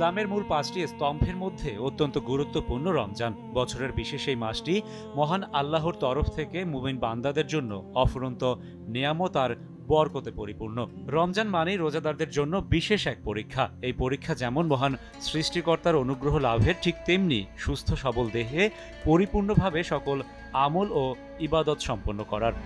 ইসলামের মূল ৫টি স্তম্ভের মধ্যে অত্যন্ত গুরুত্বপূর্ণ রমজান। বছরের বিশেষ এই মাসটি মহান আল্লাহর তরফ থেকে মুমিন বান্দাদের জন্য অফুরন্ত নেয়ামত আর বরকতে পরিপূর্ণ। রমজান মানেই রোজাদারদের জন্য বিশেষ এক পরীক্ষা। এই পরীক্ষা যেমন মহান সৃষ্টিকর্তার অনুগ্রহ লাভের, ঠিক তেমনি সুস্থ সবল দেহে পরিপূর্ণভাবে সকল আমল ও ইবাদত সম্পন্ন করার।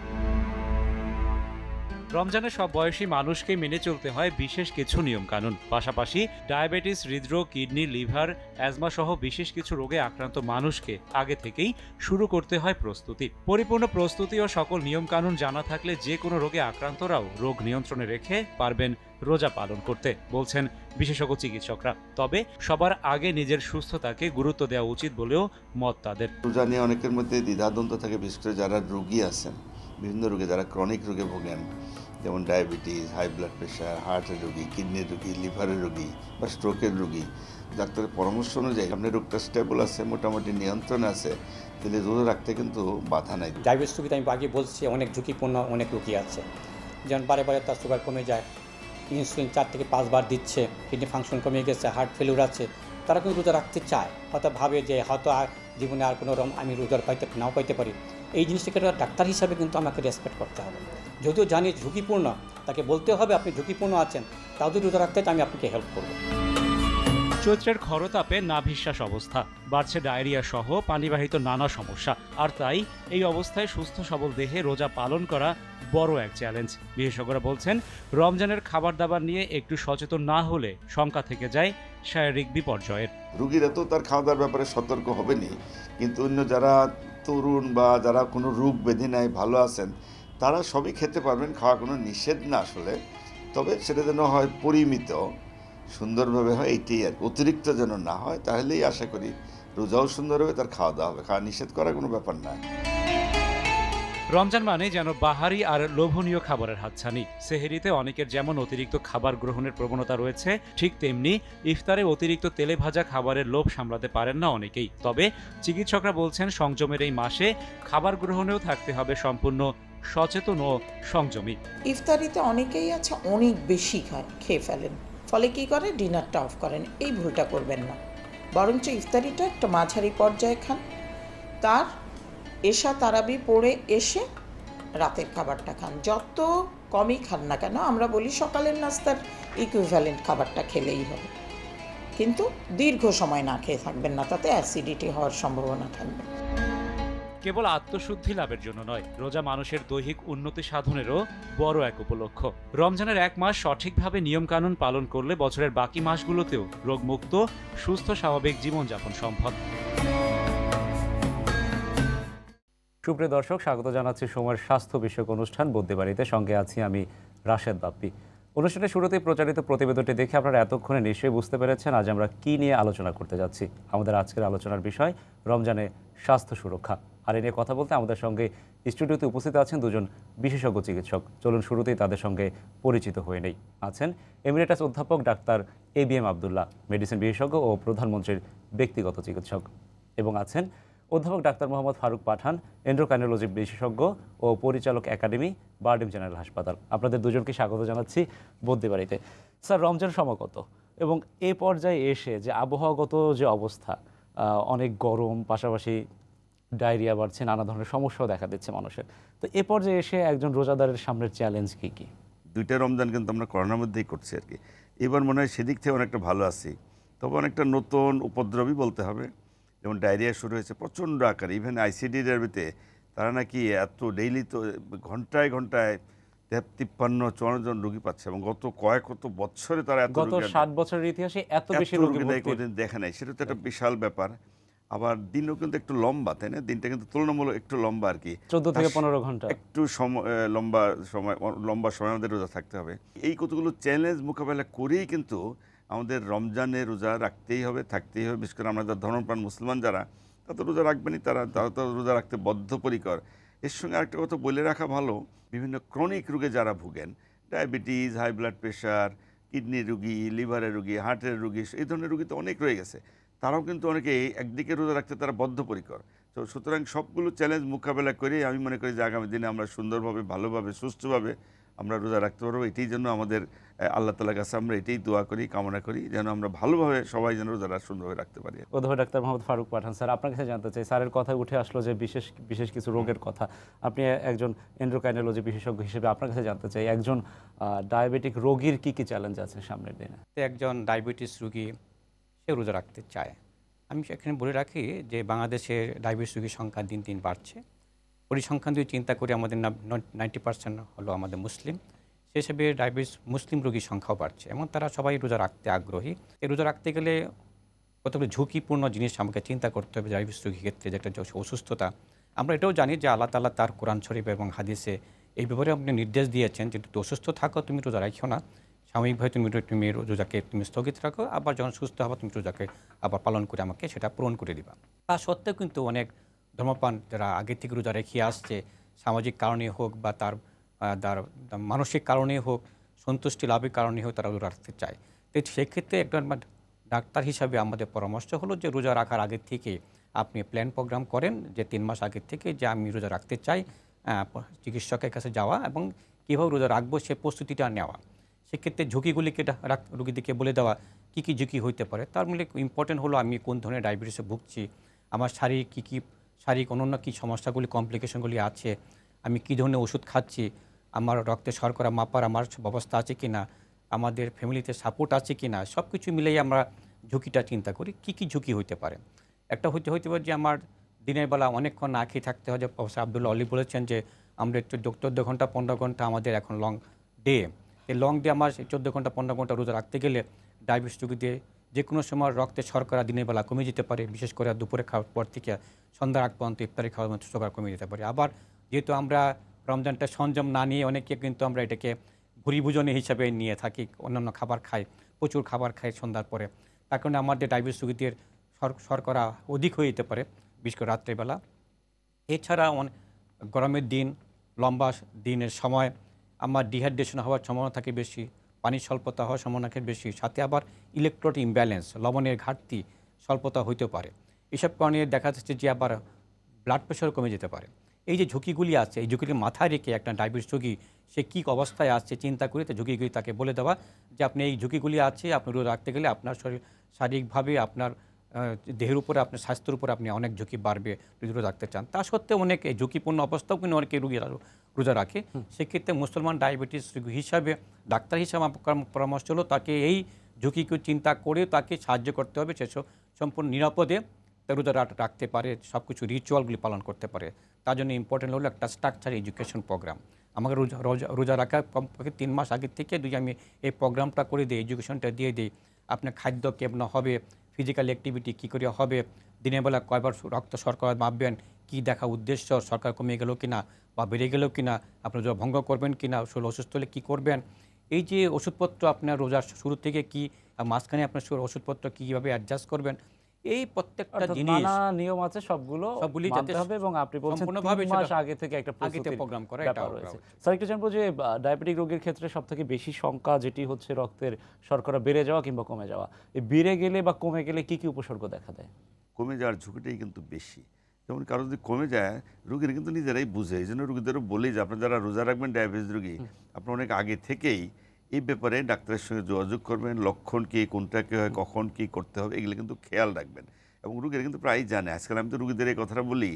রমজানে সব বয়সী মানুষকে মেনে চলতে হয় বিশেষ কিছু নিয়মকানুন। পাশাপাশি ডায়াবেটিস, হৃদরোগ, কিডনি, লিভার, অ্যাজমা সহ বিশেষ কিছু রোগে আক্রান্ত মানুষকে আগে থেকেই শুরু করতে হয় প্রস্তুতি। পরিপূর্ণ প্রস্তুতি ও সকল নিয়মকানুন জানা থাকলে যে কোনো রোগে আক্রান্তরাও রোগ নিয়ন্ত্রণে রেখে পারবেন রোজা পালন করতে, বলছেন বিশেষজ্ঞ চিকিৎসকরা। তবে সবার আগে নিজের সুস্থতাকে গুরুত্ব দেওয়া উচিত বলেও মত তাদের। রোজা নিয়ে অনেকের মধ্যে দ্বিধাদ্বন্দ্ব থাকে, বিশেষ করে যারা রোগী আছেন, বিভিন্ন রোগে, যারা ক্রনিক রোগে ভোগেন, যেমন ডায়াবেটিস, হাই ব্লাড প্রেশার, হার্টের রোগী, কিডনির রোগী, লিভারের রোগী বা স্ট্রোকের রোগী, ডাক্তারের পরামর্শ অনুযায়ী আপনার রোগটা স্টেবল আছে, মোটামুটি নিয়ন্ত্রণ আছে, তাহলে রোজা রাখতে কিন্তু বাধা নাই। ডায়াবেটিস রোগীতে আমি আগে বলছি অনেক ঝুঁকিপূর্ণ অনেক রোগী আছে, যেমন বারে বারে তার সুগার কমে যায়, ইনসুলিন 4 থেকে 5 বার দিচ্ছে, কিডনি ফাংশন কমে গেছে, হার্ট ফেলিউর আছে, তারা কিন্তু রোজা রাখতে চায়, হয়তো ভাবে যে হয়তো আর জীবনে আর কোনো আমি রোজার নাও পাইতে পারি। এই জিনিসটাকে ডাক্তার হিসাবে কিন্তু আমাকে রেসপেক্ট করতে হবে। যদিও জানি ঝুঁকিপূর্ণ, তাকে বলতে হবে আপনি ঝুঁকিপূর্ণ আছেন, তাও যদি রোজা রাখতে আমি আপনাকে হেল্প করব। চৈত্রের খরতাপে নাভিশ্বাস অবস্থা, বাড়ছে ডায়রিয়া সহ পানিবাহিত নানা সমস্যা। আর তাই এই অবস্থায় সুস্থ সবল দেহে রোজা পালন করা বড় এক চ্যালেঞ্জ। বিশেষজ্ঞরা বলছেন, রমজানের খাবার দাবার নিয়ে একটু সচেতন না হলে শঙ্কা থেকে যায় শারীরিক বিপর্যয়ের। রোগীরা তো তার খাওয়া দাওয়ার ব্যাপারে সতর্ক হবেনি, কিন্তু অন্য যারা তরুণ বা যারা কোনো রোগ ব্যাধি নাই, ভালো আছেন, তারা সবই খেতে পারবেন, খাওয়া কোনো নিষেধ না আসলে। তবে সেটা যেন হয় পরিমিত, সুন্দরভাবে হয়, এইটাই আর অতিরিক্ত যেন না হয়, তাহলেই আশা করি রোজাও সুন্দর হবে, তার খাওয়া দাওয়া হবে। খাওয়া নিষেধ করার কোনো ব্যাপার না। রমজান মানে যেন বাহারি আর লোভনীয় খাবারের হাতছানি। সেহরিতে অনেকের যেমন অতিরিক্ত খাবার গ্রহণের প্রবণতা রয়েছে, ঠিক তেমনি ইফতারে অতিরিক্ত তেলে ভাজা খাবারের লোভ সামলাতে পারেন না অনেকেই। তবে চিকিৎসকরা বলছেন, সংযমের এই মাসে খাবার গ্রহণেও থাকতে হবে সম্পূর্ণ সচেতন ও সংযমী। ইফতারিতে অনেকেই আছে অনেক বেশি খেয়ে ফেলেন, ফলে কি করে ডিনারটা অফ করেন। এই ভুলটা করবেন না, বরঞ্চ ইফতারিটা একটা মাঝারি পর্যায়ে খান, তার এশা তারাবি পড়ে এসে রাতের খাবারটা খান। যত কমই খান না কেন, আমরা বলি সকালের নাস্তার ইকুইভ্যালেন্ট খাবারটা খেলেই হবে, কিন্তু দীর্ঘ সময় না খেয়ে থাকবেন না, তাতে অ্যাসিডিটি হওয়ার সম্ভাবনা থাকবে। কেবল আত্মশুদ্ধি লাভের জন্য নয়, রোজা মানুষের দৈহিক উন্নতি সাধনেরও বড় এক উপলক্ষ। রমজানের 1 মাস সঠিকভাবে নিয়মকানুন পালন করলে বছরের বাকি মাসগুলোতেও রোগমুক্ত, সুস্থ, স্বাভাবিক জীবনযাপন সম্ভব। সুপ্রিয় দর্শক, স্বাগত জানাচ্ছি সময়ের স্বাস্থ্য বিষয়ক অনুষ্ঠান বুদ্ধিবাড়িতে। সঙ্গে আছি আমি রাশেদ বাপ্পি। অনুষ্ঠানের শুরুতেই প্রচারিত প্রতিবেদনটি দেখে আপনারা এতক্ষণে নিশ্চয়ই বুঝতে পেরেছেন আজ আমরা কি নিয়ে আলোচনা করতে যাচ্ছি। আমাদের আজকের আলোচনার বিষয় রমজানে স্বাস্থ্য সুরক্ষা। আর এ নিয়ে কথা বলতে আমাদের সঙ্গে স্টুডিওতে উপস্থিত আছেন দুজন বিশেষজ্ঞ চিকিৎসক। চলুন শুরুতেই তাদের সঙ্গে পরিচিত হয়ে নেই। আছেন এমিরেটাস অধ্যাপক ডাক্তার ABM আবদুল্লাহ, মেডিসিন বিশেষজ্ঞ ও প্রধানমন্ত্রীর ব্যক্তিগত চিকিৎসক, এবং আছেন অধ্যাপক ডাক্তার মোহাম্মদ ফারুক পাঠান, এন্ডোক্রাইনোলজি বিশেষজ্ঞ ও পরিচালক একাডেমি, বারডেম জেনারেল হাসপাতাল। আপনাদের দুজনকে স্বাগত জানাচ্ছি বুদ্ধিবাড়িতে। স্যার, রমজান সমাগত এবং এ পর্যায়ে এসে যে আবহাওয়াগত যে অবস্থা, অনেক গরম, পাশাপাশি ডায়রিয়া বাড়ছে, নানা ধরনের সমস্যাও দেখা দিচ্ছে মানুষের, তো এ পর্যায়ে এসে একজন রোজাদারের সামনের চ্যালেঞ্জ কী কী? 2টা রমজান কিন্তু আমরা করোনার মধ্যেই করছি আর কি। এবার মনে হয় সেদিক থেকে অনেকটা ভালো আছি, তবে অনেকটা নতুন উপদ্রবই বলতে হবে। যেমন ডায়রিয়া শুরু হয়েছে প্রচণ্ড আকারে, ইভেন ICD-তে তারা নাকি এত ডেইলি তো ঘন্টায় ঘন্টায় 53-54 জন রোগী পাচ্ছে, এবং গত কত বছরে তারা এত গত 60 বছরের ইতিহাসে এত বেশি রোগী দেখে নাই। সেটা তো একটা বিশাল ব্যাপার। আবার দিনও কিন্তু একটু লম্বা, তাই না? দিনটা কিন্তু তুলনামূলক একটু লম্বা আর কি, 14 থেকে 15 ঘন্টা একটু লম্বা সময় আমাদের রোজা থাকতে হবে। এই কতগুলো চ্যালেঞ্জ মোকাবেলা করেই কিন্তু আমাদের রমজানে রোজা রাখতেই হবে, থাকতেই হবে। বিশেষ করে আমরা যারা ধর্মপ্রাণ মুসলমান যারা, তা তো রোজা রাখবেনই, তারা তো রোজা রাখতে বদ্ধপরিকর। এর সঙ্গে আরেকটা কথা বলে রাখা ভালো, বিভিন্ন ক্রনিক রোগে যারা ভুগেন, ডায়াবেটিস, হাই ব্লাড প্রেশার, কিডনির রোগী, লিভারের রোগী, হার্টের রোগী, এই ধরনের রোগী তো অনেক রয়ে গেছে, তারাও কিন্তু অনেকে একদিকে রোজা রাখতে তারা বদ্ধপরিকর। তো সুতরাং সবগুলো চ্যালেঞ্জ মোকাবেলা করে আমি মনে করি যে আগামী দিনে আমরা সুন্দরভাবে, ভালোভাবে, সুস্থভাবে আমরা রোজা রাখতে পারবো। এটাই জন্য আমাদের আল্লাহ তাআলার কাছে আমরা এটাই দোয়া করি, কামনা করি যেন আমরা ভালোভাবে সবাই যেন রোজাটা সুন্দরভাবে রাখতে পারি। অধ্যাপক ডাক্তার মোহাম্মদ ফারুক পাঠান, স্যার আপনার কাছে জানতে চাই, স্যারের কথায় উঠে আসলো যে বিশেষ কিছু রোগের কথা। আপনি একজন এন্ডোক্রাইনোলজি বিশেষজ্ঞ হিসেবে আপনার কাছে জানতে চাই, একজন ডায়াবেটিক রোগীর কি কি চ্যালেঞ্জ আছে সামনের দিনে? একজন ডায়াবেটিস রোগী সে রোজা রাখতে চায়। আমি এখানে বলে রাখি যে বাংলাদেশে ডায়াবেটিস রোগীর সংখ্যা দিন দিন বাড়ছে। পরিসংখ্যান দিয়ে চিন্তা করি আমাদের 90% হলো আমাদের মুসলিম, সে হিসেবে ডায়াবেটিস মুসলিম রোগীর সংখ্যাও বাড়ছে এবং তারা সবাই রোজা রাখতে আগ্রহী। এই রোজা রাখতে গেলে প্রথমে ঝুঁকিপূর্ণ জিনিস আমাকে চিন্তা করতে হবে ডায়াবেটিস রোগীর ক্ষেত্রে, যে একটা অসুস্থতা। আমরা এটাও জানি যে আল্লাহ তাআলা তার কোরআন শরীফ এবং হাদিসে এই ব্যাপারে আপনি নির্দেশ দিয়েছেন যে তুমি অসুস্থ থাকো তুমি রোজা রাখিও না, সাময়িকভাবে তুমি রোজাকে তুমি স্থগিত রাখো, আবার যখন সুস্থ হবো তুমি রোজাকে আবার পালন করে আমাকে সেটা পূরণ করে দিবা। তা সত্ত্বেও কিন্তু অনেক ধর্মপ্রাণ যারা আগে থেকে রোজা রেখে আসছে, সামাজিক কারণে হোক বা তার মানসিক কারণে হোক, সন্তুষ্টি লাভের কারণে হোক, তারা রোজা রাখতে চায়। তো সেক্ষেত্রে একজন ডাক্তার হিসাবে আমাদের পরামর্শ হলো যে রোজা রাখার আগের থেকে আপনি প্ল্যান প্রোগ্রাম করেন যে 3 মাস আগের থেকে যে আমি রোজা রাখতে চাই, চিকিৎসকের কাছে যাওয়া এবং কীভাবে রোজা রাখবো সে প্রস্তুতিটা নেওয়া। সেক্ষেত্রে ঝুঁকিগুলিকে রোগীদেরকে বলে দেওয়া কী কী ঝুঁকি হইতে পারে। তার মধ্যে ইম্পর্টেন্ট হলো আমি কোন ধরনের ডায়াবেটিসে ভুগছি, আমার শারীরিক অন্যান্য কী সমস্যাগুলি কমপ্লিকেশনগুলি আছে, আমি কী ধরনের ওষুধ খাচ্ছি, আমার রক্তে শর্করা মাপার আমার ব্যবস্থা আছে কি না, আমাদের ফ্যামিলিতে সাপোর্ট আছে কি না, সব কিছু মিলেই আমরা ঝুঁকিটা চিন্তা করি কী কী ঝুঁকি হইতে পারে। একটা হইতে পারে যে আমার দিনের বেলা অনেকক্ষণ না খেয়ে থাকতে হয়, যে প্রফেসর আব্দুল্লাহ অলি বলেছেন যে আমরা 14 ঘন্টা 15 ঘন্টা আমাদের এখন লং ডে, এই লং ডে আমার 14 ঘন্টা 15 ঘন্টা রোজা রাখতে গেলে ডায়াবেটিস রোগীদের যে কোনো সময় রক্তে শর্করা দিনের বেলা কমে যেতে পারে, বিশেষ করে দুপুরে খাওয়ার পর থেকে সন্ধ্যার আগ পর্যন্ত ইফতারি খাওয়ার মতো শর্করা কমে যেতে পারে। আবার যেহেতু আমরা রমজানটা সংযম না নিয়ে অনেকে কিন্তু আমরা এটাকে ভুরিভোজনী হিসাবে নিয়ে থাকি, অন্যান্য খাবার খাই, প্রচুর খাবার খাই সন্ধ্যার পরে, তার কারণে আমাদের ডায়াবেটিস রোগীদের শর্করা অধিক হয়ে যেতে পারে, বিশেষ করে রাত্রেবেলা। এছাড়া গরমের দিন, লম্বা দিনের সময় আমার ডিহাইড্রেশন হওয়ার সম্ভাবনা থাকে বেশি, পানির স্বল্পতা হওয়ার সম্ভাবনা থাকে বেশি, সাথে আবার ইলেকট্রোলাইট ইমব্যালেন্স, লবণের ঘাটতি, স্বল্পতা হইতে পারে। এসব কারণে দেখা যাচ্ছে যে আবার ব্লাড প্রেশার কমে যেতে পারে। এই যে ঝুঁকিগুলি আছে, এই ঝুঁকিগুলি মাথায় রেখে একটা ডায়াবেটিস রোগী সে কী অবস্থায় আছে চিন্তা করে তো ঝুঁকিগুলি তাকে বলে দেওয়া যে আপনি এই ঝুঁকিগুলি আছে, আপনি রোজা রাখতে গেলে আপনার শারীরিকভাবে আপনার দেহের উপরে, আপনার স্বাস্থ্যের উপরে আপনি অনেক ঝুঁকি বাড়বে যদি রোজা রাখতে চান। তা সত্ত্বেও অনেক এই ঝুঁকিপূর্ণ অবস্থাও কিন্তু অনেকে রোগীরা রোজা রাখে। সেক্ষেত্রে মুসলমান ডায়াবেটিস রোগী হিসাবে ডাক্তার হিসাবে আমার পরামর্শ হলো তাকে এই ঝুঁকিকে চিন্তা করে তাকে সাহায্য করতে হবে, সেসব সম্পূর্ণ নিরাপদে রোজা রাখতে পারে, সব কিছু রিচুয়ালগুলি পালন করতে পারে। তার জন্য ইম্পর্টেন্ট হলো একটা স্ট্রাকচার এডুকেশন প্রোগ্রাম। আমাকে রোজা রাখার কমপক্ষে 3 মাস আগের থেকে যদি আমি এই প্রোগ্রামটা করে দিই, এডুকেশনটা দিয়ে দিই, আপনার খাদ্য কেমন হবে, ফিজিক্যাল অ্যাক্টিভিটি কী করে হবে, দিনের বেলা কয়বার রক্ত শর্করা মাপবেন, কী দেখা উদ্দেশ্য, সরকার কমে গেল কিনা বা বেড়ে গেল কিনা, আপনি রোজা ভঙ্গ করবেন কিনা, অসুস্থ হলে কী করবেন, এই যে ওষুধপত্র আপনার রোজার শুরু থেকে কী মাঝখানে আপনার ওষুধপত্র কীভাবে অ্যাডজাস্ট করবেন, এই প্রত্যেকটা জিনিস নিয়ম আছে সবগুলি যাতে হবে এবং আপনি বলছেন 3 মাস আগে থেকে একটা প্রোগ্রাম করা এটা রয়েছে। স্যার একটু জানবো যে ডায়াবেটিক রোগীর ক্ষেত্রে সবথেকে বেশি সংখ্যা যেটি হচ্ছে রক্তের শর্করা বেড়ে যাওয়া কিংবা কমে যাওয়া, এই বেড়ে গেলে বা কমে গেলে কি কি উপসর্গ দেখা দেয়? কমে যাওয়ার ঝুঁকিটাই কিন্তু বেশি। যেমন কারো যদি কমে যায়, রোগীরা কিন্তু নিজেরাই বুঝে, এই জন্য রোগীদেরও বলেই যে আপনারা যারা রোজা রাখবেন ডায়াবেটিস রোগী, আপনারা অনেক আগে থেকেই এই ব্যাপারে ডাক্তারের সঙ্গে যোগাযোগ করবেন, লক্ষণ কী, কোনটা কী হয়, কখন কী করতে হবে, এগুলো কিন্তু খেয়াল রাখবেন। এবং রোগীরা কিন্তু প্রায়ই জানে। আজকাল আমি তো রোগীদের এই কথাটা বলি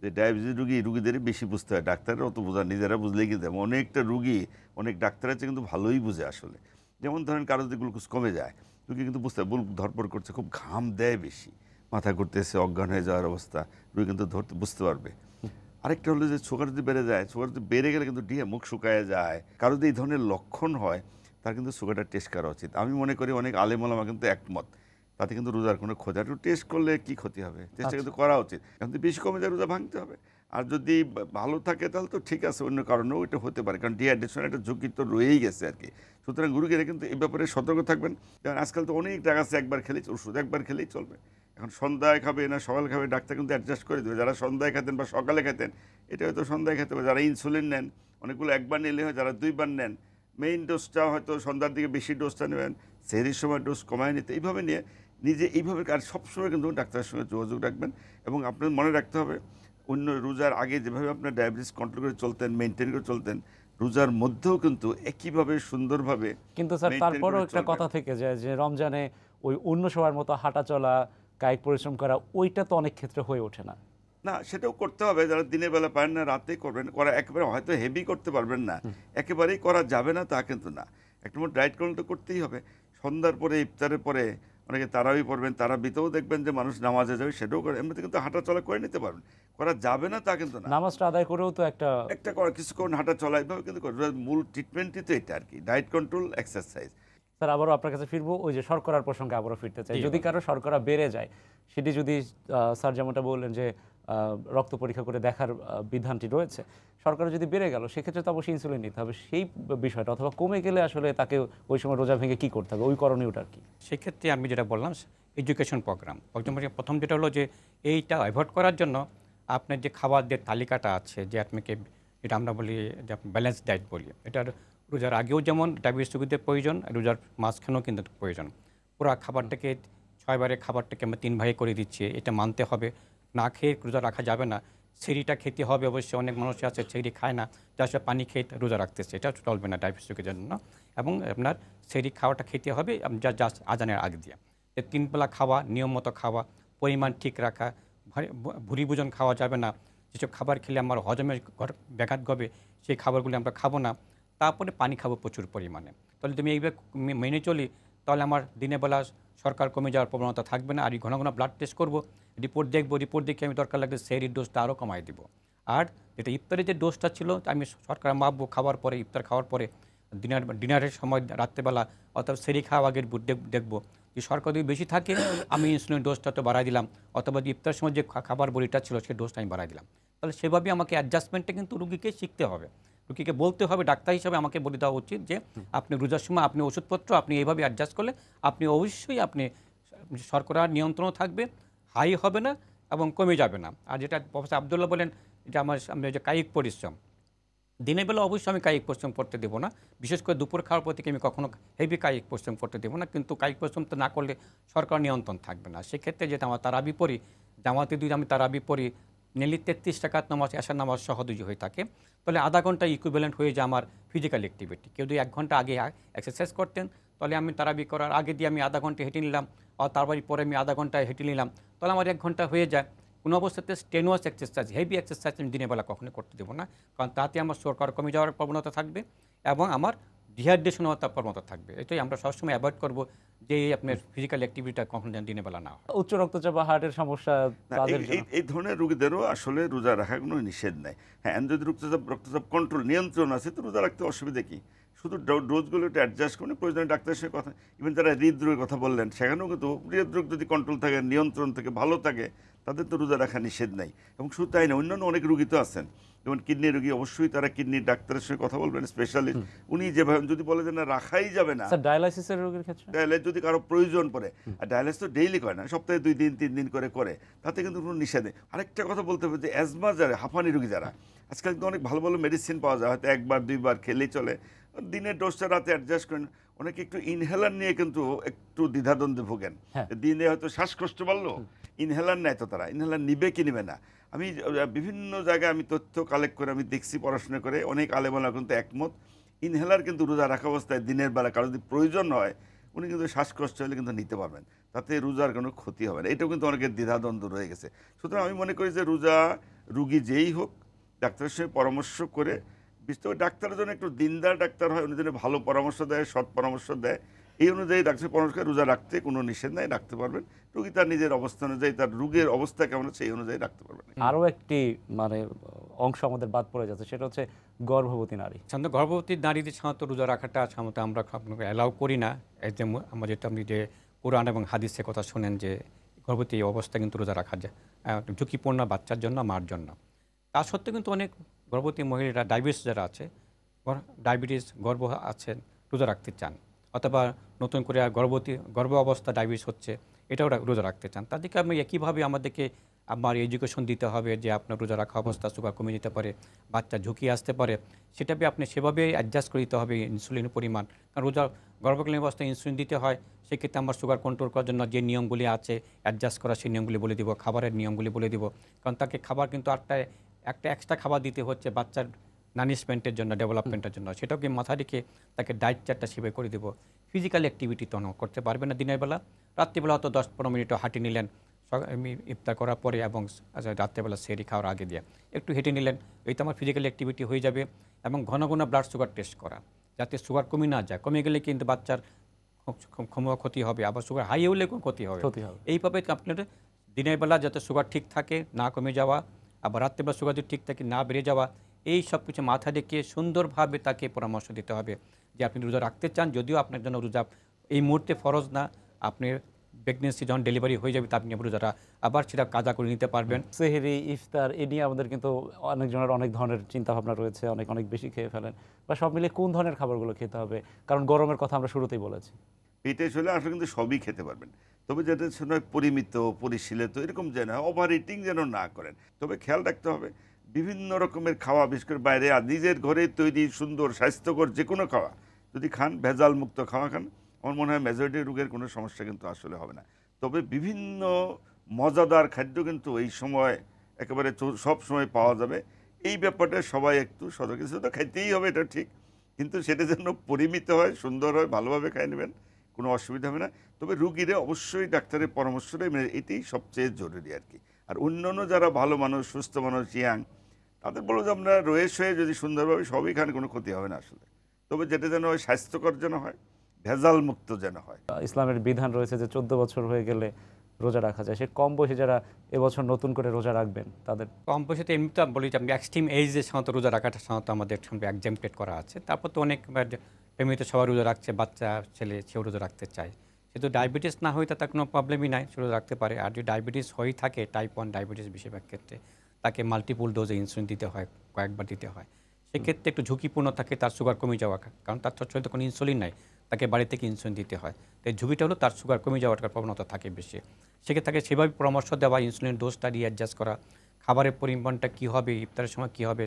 যে ডায়াবেটিস রোগীদেরই বেশি বুঝতে হয়, ডাক্তারের অত বোঝা, নিজেরা বুঝলেই কিন্তু অনেকটা রোগী অনেক ডাক্তারের চেয়ে কিন্তু ভালোই বুঝে আসলে। যেমন ধরেন কারো যদি গ্লুকোজ কমে যায়, রোগী কিন্তু বুঝতে হয়, বুক ধরপড় করছে, খুব ঘাম দেয় বেশি, মাথা ঘুরতেছে, অজ্ঞান হয়ে যাওয়ার অবস্থা, রোগী কিন্তু বুঝতে পারবে। আরেকটা হলো যে সুগার যদি বেড়ে যায়, সুগার যদি বেড়ে গেলে কিন্তু মুখ শুকায় যায়, কারো যদি এই ধরনের লক্ষণ হয় তার কিন্তু সুগারটা টেস্ট করা উচিত। আমি মনে করি অনেক আলেম ওলামা কিন্তু একমত, তাতে কিন্তু রোজার কোনো ক্ষতি, একটু টেস্ট করলে কি ক্ষতি হবে, টেস্টটা কিন্তু করা উচিত। কারণ যদি বেশি কমে যায় রোজা ভাঙতে হবে, আর যদি ভালো থাকে তাহলে তো ঠিক আছে, অন্য কারণেও এটা হতে পারে, কারণ ডিহাইড্রেশনের একটা ঝুঁকি তো রয়েই গেছে আর কি। সুতরাং রোগীরা কিন্তু এই ব্যাপারে সতর্ক থাকবেন। যেমন আজকাল তো অনেক টাকা আছে, একবার খেলেই ওষুধ একবার খেলেই চলবে, এখন সন্ধ্যায় খাবে না সকাল খাবে, ডাক্তার কিন্তু অ্যাডজাস্ট করে দেবে। যারা সন্ধ্যায় খেতেন বা সকালে খেতেন, এটা হয়তো সন্ধ্যায় খেতে হবে। যারা ইনসুলিন নেন, অনেকগুলো একবার নিলে হয়, যারা 2বার নেন, মেইন ডোজটা হয়তো সন্ধ্যার দিকে বেশি ডোজটা নেবেন, সেহরির সময় ডোজ কমায় নিতে, এইভাবে নিয়ে নিজে এইভাবে। আর সবসময় কিন্তু ডাক্তারের সঙ্গে যোগাযোগ রাখবেন। এবং আপনার মনে রাখতে হবে, অন্য রোজার আগে যেভাবে আপনার ডায়াবেটিস কন্ট্রোল করে চলতেন, মেনটেন করে চলতেন, রোজার মধ্যেও কিন্তু একইভাবে সুন্দরভাবে কিন্তু স্যার maintain তারপরও করে একটা চলবে। কথা থেকে যায় যে রমজানে ওই অন্য সময়ের মতো হাঁটা চলা, কায়িক পরিশ্রম করা ওইটা তো অনেক ক্ষেত্রে হয়ে ওঠে না। না, সেটাও করতে হবে। যারা দিনের বেলা পারেন না, রাতে করবেন। করা একেবারে হয়তো হেভি করতে পারবেন না, একেবারেই করা যাবে না তা কিন্তু না। একটু ডায়েট কন্ট্রোল তো করতেই হবে। সন্ধ্যার পরে, ইফতারের পরে অনেকে তারাবি পড়বেন, তারাবিতেও দেখবেন যে মানুষ নামাজে যাবে, সেটাও করে। এমনিতে কিন্তু হাঁটা চলা করে নিতে পারবেন। করা যাবে না তা কিন্তু না। নামাজটা আদায় করেও তো একটা একটা করা কিছুক্ষণ হাঁটা চলা এইভাবে কিন্তু করবে। মূল ট্রিটমেন্টই তো এটা আর কি, ডায়েট কন্ট্রোল, এক্সারসাইজ। স্যার আবারও আপনার কাছে ফিরবো, ওই যে শর্করার প্রসঙ্গে আবারও ফিরতে চাই। যদি কারো শর্করা বেড়ে যায়, সেটি যদি স্যার যেমনটা বললেন যে রক্ত পরীক্ষা করে দেখার বিধানটি রয়েছে, শর্করা যদি বেড়ে গেল সেক্ষেত্রে তো অবশ্যই ইনসুলিন নিতে হবে। সেই বিষয়টা অথবা কমে গেলে আসলে তাকে ওই সময় রোজা ভেঙে কি করতে হবে, ওই করণীয়টা কি? সেক্ষেত্রে আমি যেটা বললাম এডুকেশন প্রোগ্রাম প্রথম যেটা হলো যে এইটা অ্যাভয়েড করার জন্য আপনার যে খাবারদের তালিকাটা আছে, যে আপনাকে যেটা আমরা বলি যে ব্যালেন্স ডায়েট বলি, এটার রোজার আগেও যেমন ডায়াবেটিস রোগীদের প্রয়োজন, রোজার মাঝখানেও কিন্তু প্রয়োজন। পুরো খাবারটাকে 6 বারের খাবারটাকে আমরা 3 ভাগে করে দিচ্ছি, এটা মানতে হবে। না খেয়ে রোজা রাখা যাবে না। সেরিটা খেতে হবে অবশ্যই। অনেক মানুষ আছে সেরি খায় না, যার সাথে পানি খেয়ে রোজা রাখতেছে, এটা চলবে না ডায়াবেটিস রোগীর জন্য। এবং আপনার সেরি খাওয়াটা খেতে হবে যা আজানের আগে দিয়ে। 3 বেলা খাওয়া, নিয়ম মতো খাওয়া, পরিমাণ ঠিক রাখা, ভুরি ভোজন খাওয়া যাবে না। যেসব খাবার খেলে আমার হজমের ব্যাঘাত ঘটবে সেই খাবারগুলি আমরা খাবো না। তারপরে পানি খাবো প্রচুর পরিমাণে। তাহলে তুমি এইভাবে মেনে চলি, তাহলে আমার দিনের বেলা সরকার কমে যাওয়ার প্রবণতা থাকবে না। আর ঘন ঘন ব্লাড টেস্ট করবো, রিপোর্ট দেখে আমি দরকার লাগলে সেরির ডোজটা আরও কমাই দিব। আর যেটা ইফতারের যে ডোজটা ছিল আমি সরকার মাপবো খাওয়ার পরে, ইফতার খাওয়ার পরে, ডিনারের সময় রাত্রেবেলা অথবা সেরি খাওয়া আগের দেখবো যে শর্করা যদি বেশি থাকে আমি ইনসুলিন ডোজটা তো বাড়াই দিলাম, অথবা যে ইফতারের সময় যে খাবার বড়িটা ছিল সেই ডোজটা আমি বাড়াই দিলাম। তাহলে সেভাবে আমাকে অ্যাডজাস্টমেন্টটা কিন্তু রুগীকে শিখতে হবে, রুগীকে বলতে হবে। ডাক্তার হিসাবে আমাকে বলে দেওয়া উচিত যে আপনি রোজার সময় আপনি ওষুধপত্র আপনি এইভাবে অ্যাডজাস্ট করলে আপনি অবশ্যই আপনি শর্করার নিয়ন্ত্রণও থাকবে, হাই হবে না এবং কমে যাবে না। আর যেটা প্রফেসর আবদুল্লাহ বলেন যে আমার যে কায়িক পরিশ্রম, দিনের বেলা অবশ্যই আমি কায়িক পরিশ্রম করতে দেবো না, বিশেষ করে দুপুর খাওয়ার পর থেকে আমি কখনো হেভি কায়িক পরিশ্রম করতে দেবো না। কিন্তু কায়িক পরিশ্রম তো না করলে সরকার নিয়ন্ত্রণ থাকবে না। সেক্ষেত্রে যেটা আমার তারাবি পড়ি, জামাতে যদি আমি তারাবি পড়ি, নেলি 33 রাকাত নামাজ, এশার নামাজ সহ দুই হয়ে থাকে, তাহলে আধা ঘন্টা ইকুইভ্যালেন্ট হয়ে যায় আমার ফিজিক্যাল অ্যাক্টিভিটি। কেউ যদি 1 ঘন্টা আগে এক্সারসাইজ করতেন, তাহলে আমি তারাবি করার আগে দিয়ে আমি আধা ঘন্টা হেঁটে নিলাম, আর তারপরে পরে আমি আধা ঘন্টা হেঁটে নিলাম, তাহলে আমার 1 ঘন্টা হয়ে যায়। কোনো অবস্থাতে স্টেনুয়াস এক্সারসাইজ, হেভি এক্সারসাইজ আমি দিনের বেলা কখনোই করতে দেবো না, কারণ তাতে আমার শর্করা কমে যাওয়ার প্রবণতা থাকবে এবং আমার ডিহাইড্রেশন হওয়ার প্রবণতা থাকবে। এটাই আমরা সবসময় অ্যাভয়েড করবো যে আপনার ফিজিক্যাল অ্যাক্টিভিটিটা কখনো যেন দিনের বেলা না হয়। উচ্চ রক্তচাপ বা হার্টের সমস্যা না, তাদের এই জন্য এই ধরনের রোগীদেরও আসলে রোজা রাখা কোনো নিষেধ নাই। হ্যাঁ, যদি রক্তচাপ কন্ট্রোল, নিয়ন্ত্রণ আছে, তো রোজা রাখতে অসুবিধা কি? শুধু ডোজগুলো একটু অ্যাডজাস্ট করে প্রয়োজনীয় ডাক্তারের সঙ্গে কথা। ইভেন যারা হৃদরোগের কথা বললেন, সেখানেও কিন্তু হৃদরোগ যদি কন্ট্রোল থাকে, নিয়ন্ত্রণ থেকে ভালো থাকে, তাদের তো রোজা রাখা নিষেধ নাই। এবং শুধু তাই না, অন্যান্য অনেক রোগী তো আছেন, যেমন কিডনি রোগী, অবশ্যই তারা কিডনির ডাক্তারের সঙ্গে কথা বলবেন, স্পেশালিস্ট। উনি যেভাবে যদি বলে যে না রাখাই যাবে না, স্যার ডায়ালাইসিসের রোগীর ক্ষেত্রে ডায়ালাইস যদি কারো প্রয়োজন পড়ে, আর ডায়ালাইস তো ডেইলি করে না, সপ্তাহে 2 দিন 3 দিন করে, তাতে কিন্তু কোনো নিষেধ নেই। আরেকটা কথা বলতে হবে যে অ্যাজমা যারা, হাঁপানি রোগী যারা, আজকাল কিন্তু অনেক ভালো ভালো মেডিসিন পাওয়া যায়, হয়তো 1 বার 2 বার খেলেই চলে, দিনের ডোজটা রাতে অ্যাডজাস্ট করেন। অনেকে একটু ইনহেলার নিয়ে কিন্তু একটু দ্বিধাদ্বন্দ্বে ভোগেন। হ্যাঁ। দিনে হয়তো শ্বাসকষ্ট বাড়লো, ইনহেলার নেয়, তো তারা ইনহেলার নিবে কি নিবে না। আমি বিভিন্ন জায়গায় আমি তথ্য কালেক্ট করে আমি দেখছি, পড়াশোনা করে, অনেক আলেমালা কিন্তু একমত, ইনহেলার কিন্তু রোজা রাখা অবস্থায় দিনের বেলা কারো যদি প্রয়োজন হয়, উনি কিন্তু শ্বাসকষ্ট হলে কিন্তু নিতে পারবেন, তাতে রোজার কোনো ক্ষতি হবে না। এটাও কিন্তু অনেকের দ্বিধাদ্বন্দ্ব রয়ে গেছে। সুতরাং আমি মনে করি যে রোজা রুগী যেই হোক, ডাক্তারের সঙ্গে পরামর্শ করে, বিশেষ করে ডাক্তারের জন্য একটু দিনদার ডাক্তার হয়, উনি যেন ভালো পরামর্শ দেয়, সৎ পরামর্শ দেয়, এই অনুযায়ী ডাক্তারের পরামর্শ করে রোজা রাখতে কোনো নিষেধ নাই, রাখতে পারবেন। রুগী তার নিজের অবস্থা অনুযায়ী, তার রোগের অবস্থা কেমন আছে সেই অনুযায়ী রাখতে পারবেন। আরও একটি মানে অংশ আমাদের বাদ পড়ে যাচ্ছে, সেটা হচ্ছে গর্ভবতী নারী। সাধারণত গর্ভবতী নারীদের সাধারণত রোজা রাখাটা সাধারণত আমরা অ্যালাউ করি না। এই যে আমরা যেটা আপনি যে কোরআন এবং হাদিসের কথা শোনেন যে গর্ভবতী অবস্থা কিন্তু রোজা রাখা যায় ঝুঁকিপূর্ণ বাচ্চার জন্য, মার জন্য। তা সত্ত্বেও কিন্তু অনেক গর্ভবতী মহিলারা, ডায়াবেটিস যারা আছে, ডায়াবেটিস গর্ভ আছেন, রোজা রাখতে চান, অথবা নতুন করে গর্ভ অবস্থা ডায়াবেটিস হচ্ছে, এটাও রোজা রাখতে চান। তাদেরকে আমি একইভাবে আমাদেরকে আমার এডুকেশন দিতে হবে যে আপনার রোজা রাখা অবস্থা সুগার কমে যেতে পারে, বাচ্চা ঝুঁকি আসতে পারে, সেটাকে আপনি সেভাবে অ্যাডজাস্ট করে দিতে হবে ইনসুলিনের পরিমাণ। কারণ রোজা গর্ভকালীন অবস্থায় ইনসুলিন দিতে হয়, সেক্ষেত্রে আমার সুগার কন্ট্রোল করার জন্য যে নিয়মগুলি আছে অ্যাডজাস্ট করা, সেই নিয়মগুলি বলে দিব, খাবারের নিয়মগুলি বলে দিব। কারণ তাকে খাবার কিন্তু একটা এক্সট্রা খাবার দিতে হচ্ছে বাচ্চার ম্যানেজমেন্টের জন্য, ডেভেলপমেন্টের জন্য, সেটাও কি মাথা রেখে তাকে ডায়েট চার্টটা সেভাবে করে দেবো। ফিজিক্যাল অ্যাক্টিভিটি তো করতে পারবে না দিনের বেলা, রাত্রিবেলা হয়তো 10-15 মিনিটও হাঁটি নিলেন ইফতার করার পরে এবং রাত্রেবেলা সেরি খাওয়ার আগে দিয়ে একটু হেঁটে নিলেন, এই তো আমার ফিজিক্যাল অ্যাক্টিভিটি হয়ে যাবে। এবং ঘন ঘন ব্লাড সুগার টেস্ট করা, যাতে সুগার কমে না যায়। কমে গেলে কিন্তু বাচ্চার ক্ষতি হবে, আবার সুগার হাই হলে ক্ষতি হবে। এইভাবে আপনার দিনের বেলা যাতে সুগার ঠিক থাকে, না কমে যাওয়া, আবার রাত্রেবেলা সুগার যদি ঠিক থাকে না বেড়ে যাওয়া, এই সব কিছু মাথা রেখে সুন্দরভাবে তাকে পরামর্শ দিতে হবে যে আপনি রোজা রাখতে চান, যদিও আপনার জন্য রোজা এই মুহূর্তে ফরজ না, আপনি প্রেগনেন্সি যখন ডেলিভারি হয়ে যাবে আপনি রোজাটা আবার সেটা কাজা করে নিতে পারবেন। সেহরি, ইফতার এ নিয়ে আমাদের কিন্তু অনেকজনের অনেক ধরনের চিন্তাভাবনা রয়েছে, অনেক অনেক বেশি খেয়ে ফেলেন, বা সব মিলে কোন ধরনের খাবারগুলো খেতে হবে? কারণ গরমের কথা আমরা শুরুতেই বলেছি। পেটে চলে আসলে কিন্তু সবই খেতে পারবেন, তবে যেটা সময় পরিমিত, পরিশীলিত, এরকম যেন ওভার ইটিং যেন না করেন। তবে খেয়াল রাখতে হবে বিভিন্ন রকমের খাওয়া, বিশেষ করে বাইরে আর নিজের ঘরে তৈরি সুন্দর স্বাস্থ্যকর যে কোনো খাওয়া যদি খান, ভেজাল মুক্ত খাওয়া খান, আমার মনে হয় মেজরিটি রোগের কোনো সমস্যা কিন্তু আসলে হবে না। তবে বিভিন্ন মজাদার খাদ্য কিন্তু এই সময় একেবারে সব সময় পাওয়া যাবে, এই ব্যাপারটা সবাই একটু সতর্ক। কিছু তো খাইতেই হবে, এটা ঠিক, কিন্তু সেটা যেন পরিমিত হয়, সুন্দর হয়, ভালোভাবে খাই নেবেন, কোনো অসুবিধা হবে না। তবে রুগীরা অবশ্যই ডাক্তারের পরামর্শটাই এটাই সবচেয়ে জরুরি আর কি। আর অন্যান্য যারা ভালো মানুষ, সুস্থ মানুষ, ইয়াং, তাদের বলবো যে আমরা রয়ে শয়ে যদি সুন্দরভাবে সবই খান, কোনো ক্ষতি হবে না আসলে। তবে যেটা যেন হয় স্বাস্থ্যকর যেন হয়, ভেজাল মুক্ত যেন হয়। ইসলামের বিধান রয়েছে যে 14 বছর হয়ে গেলে রোজা রাখা যায়। সে কম বয়সী যারা এবছর নতুন করে রোজা রাখবেন তাদের কম বয়সে এমনিতে বলি যে এক্সট্রিম এইজে সাধারণত রোজা রাখাটা সাধারণত আমাদের সঙ্গে এক্সাম্পটেড করা আছে। তারপর তো অনেক এমনিতে সবাই রোজা রাখছে, বাচ্চা ছেলে সেও রোজা রাখতে চায়, কিন্তু ডায়াবেটিস না হয়ে তার কোনো প্রবলেমই নাই, সে রোজা রাখতে পারে। আর যদি ডায়াবেটিস হয়েই থাকে, টাইপ 1 ডায়াবেটিস বেশিরভাগ ক্ষেত্রে, তাকে মাল্টিপল ডোজে ইনসুলিন দিতে হয়, কয়েকবার দিতে হয়। সেক্ষেত্রে একটু ঝুঁকিপূর্ণ থাকে তার সুগার কমে যাওয়া, কারণ তার শরীরে কোনো ইনসুলিন নাই, তাকে বাড়ি থেকে ইনসুলিন দিতে হয়। তো এই ঝুঁকিটা হলো তার সুগার কমে যাওয়ার প্রবণতা থাকে বেশি। সেক্ষেত্রে তাকে সেভাবে পরামর্শ দেওয়া, ইনসুলিন ডোজটা অ্যাডজাস্ট করা, খাবারের পরিমাণটা কী হবে, ইফতারের সময় কী হবে,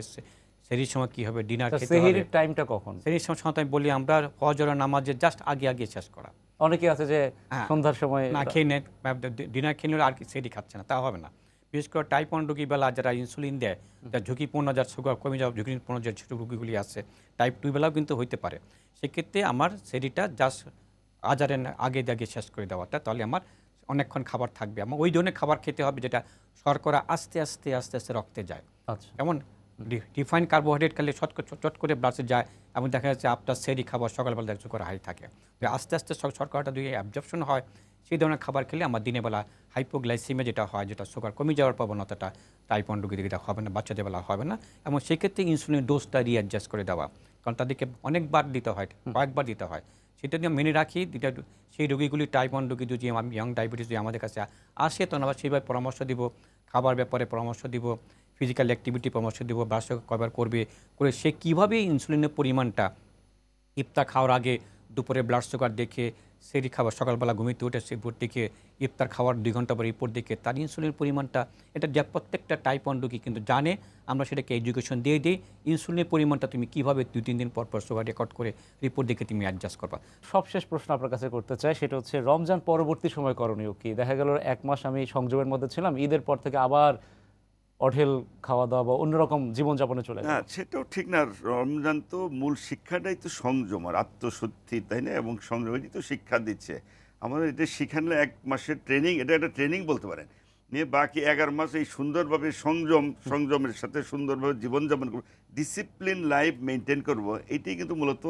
সেরির সময় কী হবে, ডিনার খেতে হবে। সেহরির টাইমটা কখন? সেরির সময় সাধারণত আমি বলি আমরা ফজর নামাজের জাস্ট আগে শেষ করা। অনেকে আছে যে সন্ধ্যার সময় না খেয়ে নেয়, ডিনার খেয়ে নিলে আর সেরি খাচ্ছে না, তা হবে না। বিশেষ করে টাইপ 1 রোগী বেলা যারা ইনসুলিন দেয়, যার ঝুঁকিপূর্ণ, যার সুগার কমে যাওয়ার ঝুঁকিপূর্ণ যে ছোটো রোগীগুলি আছে, টাইপ 2 বেলাও কিন্তু হইতে পারে। সেক্ষেত্রে আমার সেরিটা জাস্ট আজারের আগে শেষ করে দেওয়াটা, তাহলে আমার অনেকক্ষণ খাবার থাকবে। আমার ওই ধরনের খাবার খেতে হবে যেটা শর্করা আস্তে আস্তে রক্তে যায়। আচ্ছা, যেমন রিফাইন্ড কার্বোহাইড্রেট খেলে চট করে ব্লাডে যায়, এবং দেখা যাচ্ছে আপনার সেরি খাবার সকালবেলা সুগার হাই থাকে। তো আস্তে শর্করাটা যদি অ্যাবজর্পশন হয়, সেই ধরনের খাবার খেলে আমার দিনের বেলা হাইপোগ্লাইসিমিয়া যেটা হয়, যেটা সুগার কমে যাওয়ার প্রবণতাটা টাইপ 1 রোগীদের এটা হবে না, বাচ্চাদের বেলা হবে না। এবং সেক্ষেত্রে ইনসুলিন ডোজটা রিঅ্যাডজাস্ট করে দেওয়া, কারণ তাদেরকে অনেকবার দিতে হয়, কয়েকবার দিতে হয়। সেটা দিয়ে মেনে রাখি, সেই রোগীগুলি টাইপ 1 রোগী যদি ইয়াং ডায়াবেটিস যদি আমাদের কাছে আসে, তখন আবার সেইভাবে পরামর্শ দিব, খাবার ব্যাপারে পরামর্শ দিব, ফিজিক্যাল অ্যাক্টিভিটি পরামর্শ দিব, ব্লাড সুগার কভার করে সে কীভাবে ইনসুলিনের পরিমাণটা ইফতার খাওয়ার আগে, দুপুরে ব্লাড সুগার দেখে, সেরি খাবার সকালবেলা ঘুমিতে উঠে সে রিপোর্ট দেখে, ইফতার খাওয়ার 2 ঘন্টা পর রিপোর্ট দেখে তার ইনসুলিনের পরিমাণটা, এটা যা প্রত্যেকটা টাইপ 1 রোগী কিন্তু জানে। আমরা সেটাকে এডুকেশন দিয়ে দিই, ইনসুলিনের পরিমাণটা তুমি কীভাবে 2-3 দিন পর সুগার রেকর্ড করে রিপোর্ট দেখে তুমি অ্যাডজাস্ট করবা। সবশেষ প্রশ্ন আপনার কাছে করতে চাই, সেটা হচ্ছে রমজান পরবর্তী সময় করণীয় কি? দেখা গেল 1 মাস আমি সংযমের মধ্যে ছিলাম, ঈদের পর থেকে আবার অঢেল খাওয়া দাওয়া বা অন্যরকম জীবনযাপনে চলে না, সেটাও ঠিক না। রমজান তো মূল শিক্ষাটাই তো সংযম আর আত্মশুদ্ধি, তাই না? এবং সংযমই তো শিক্ষা দিচ্ছে আমাদের। এটা শিখালে 1 মাসের ট্রেনিং, এটা একটা ট্রেনিং বলতে পারেন, নিয়ে বাকি 11 মাস এই সুন্দরভাবে সংযমের সাথে সুন্দরভাবে জীবনযাপন করবো, ডিসিপ্লিন লাইফ মেনটেন করব, এটাই কিন্তু মূলত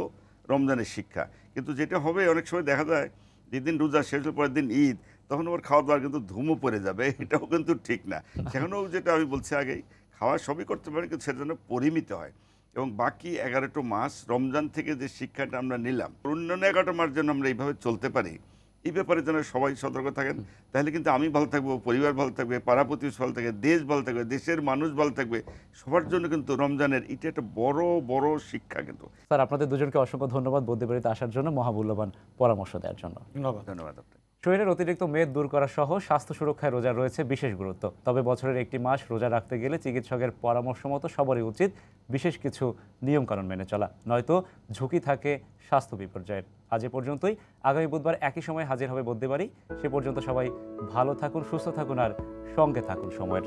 রমজানের শিক্ষা। কিন্তু যেটা হবে অনেক সময় দেখা যায়, যেদিন রোজা শেষ হলে পরের দিন ঈদ, তখন আবার খাওয়া দাওয়ার কিন্তু ধুমও পড়ে যাবে, এটাও কিন্তু ঠিক না। সেখানেও যেটা আমি বলছি আগেই, খাওয়া সবই করতে পারেন, কিন্তু সেটা যেন পরিমিত হয়। এবং বাকি 11টা মাস রমজান থেকে যে শিক্ষাটা আমরা নিলাম, অন্যান্য 11টা মাস যেন আমরা এইভাবে চলতে পারি, এই ব্যাপারে যেন সবাই সতর্ক থাকেন। তাহলে কিন্তু আমি ভালো থাকবো, পরিবার ভালো থাকবে, পাড়া প্রতিবেশী ভালো থাকবে, দেশ ভালো থাকবে, দেশের মানুষ ভালো থাকবে। সবার জন্য কিন্তু রমজানের এটা একটা বড় শিক্ষা কিন্তু। স্যার, আপনাদের দুজনকে অসংখ্য ধন্যবাদ বদ্যিবাড়িতে আসার জন্য, মহামূল্যবান পরামর্শ দেওয়ার জন্য। ধন্যবাদ আপনাকে। শরীরের অতিরিক্ত মেদ দূর করা সহ স্বাস্থ্য সুরক্ষায় রোজার রয়েছে বিশেষ গুরুত্ব। তবে বছরের একটি মাস রোজা রাখতে গেলে চিকিৎসকের পরামর্শ মতো সবারই উচিত বিশেষ কিছু নিয়মকানুন মেনে চলা, নয়তো ঝুঁকি থাকে স্বাস্থ্য বিপর্যয়ের। আজ এ পর্যন্তই। আগামী বুধবার একই সময় হাজির হবে বদ্যিবাড়ি। সে পর্যন্ত সবাই ভালো থাকুন, সুস্থ থাকুন আর সঙ্গে থাকুন সময়ের।